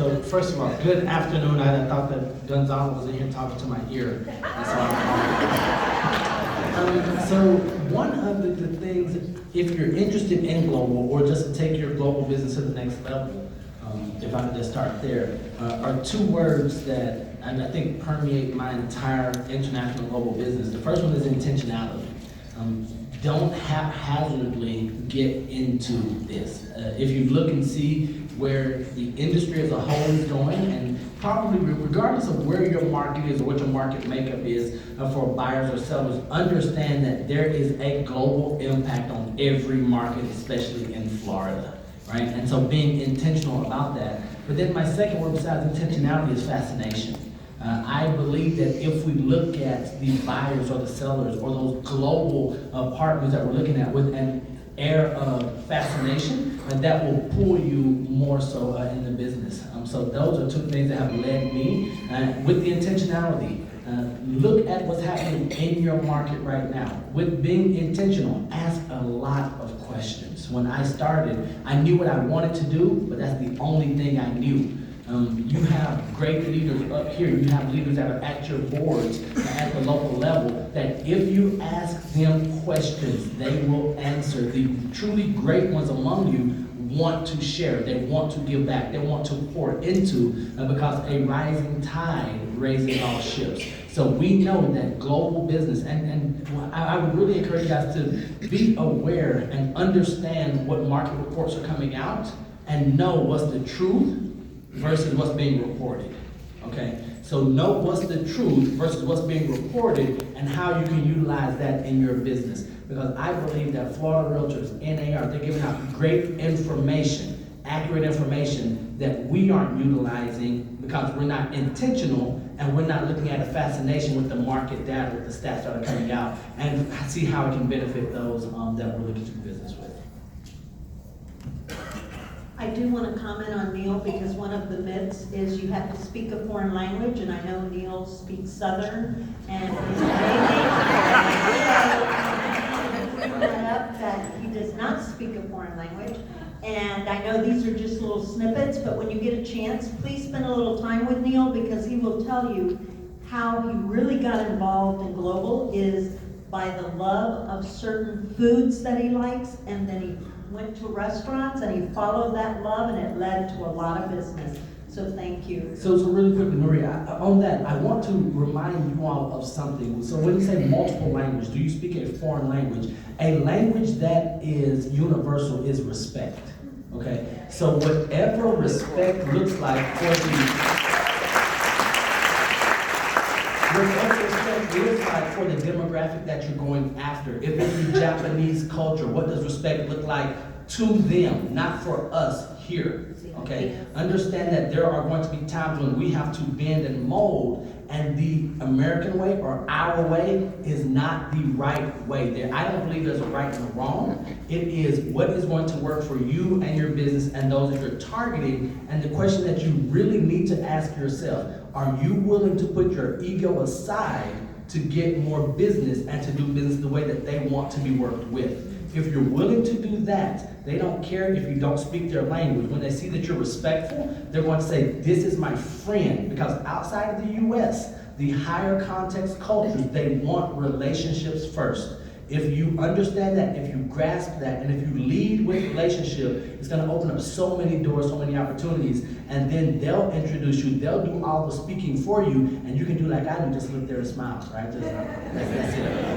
So first of all, good afternoon. I thought that Gonzalo was in here talking to my ear. So one of the things, if you're interested in global or just to take your global business to the next level, if I could just start there, are two words that I think permeate my entire international global business. The first one is intentionality. Don't haphazardly get into this. If you look and see where the industry as a whole is going, and probably regardless of where your market is or what your market makeup is for buyers or sellers, understand that there is a global impact on every market, especially in Florida, right? And so being intentional about that. But then my second word besides intentionality is fascination. I believe that if we look at the buyers or the sellers or those global partners that we're looking at with an air of fascination, that will pull you more so in the business. So those are two things that have led me with the intentionality. Look at what's happening in your market right now. With being intentional, ask a lot of questions. When I started, I knew what I wanted to do, but that's the only thing I knew. You have great leaders up here. You have leaders that are at your boards at the local level that if you ask them questions, they will answer. The truly great ones among you want to share. They want to give back. They want to pour into because a rising tide raises all ships. So we know that global business, and I would really encourage you guys to be aware and understand what market reports are coming out and know what's the truth versus what's being reported, okay? So know what's the truth versus what's being reported and how you can utilize that in your business. Because I believe that Florida Realtors, NAR, they're giving out great information, accurate information that we aren't utilizing because we're not intentional and we're not looking at a fascination with the market data, with the stats that are coming out, and see how it can benefit those that we're looking to do business with. I do want to comment on Neal because one of the myths is you have to speak a foreign language, and I know Neal speaks Southern, and is that he does not speak a foreign language. And I know these are just little snippets, but when you get a chance, please spend a little time with Neal because he will tell you how he really got involved in global is by the love of certain foods that he likes, and then he went to restaurants and he followed that love and it led to a lot of business. So thank you. So really quickly, Maria, on that, I want to remind you all of something. So when you say multiple language, do you speak a foreign language? A language that is universal is respect, okay? So whatever respect looks like for the demographic that you're going after. If it's the Japanese culture, what does respect look like to them, not for us here, okay? Understand that there are going to be times when we have to bend and mold, and the American way or our way is not the right way. I don't believe there's a right and a wrong. It is what is going to work for you and your business and those that you're targeting. And the question that you really need to ask yourself, are you willing to put your ego aside to get more business and to do business the way that they want to be worked with? If you're willing to do that, they don't care if you don't speak their language. When they see that you're respectful, they're going to say, this is my friend. Because outside of the US, the higher context cultures, they want relationships first. If you understand that, if you grasp that, and if you lead with relationship, it's going to open up so many doors, so many opportunities, and then they'll introduce you, they'll do all the speaking for you, and you can do like I do, just look there and smile, right? That's it.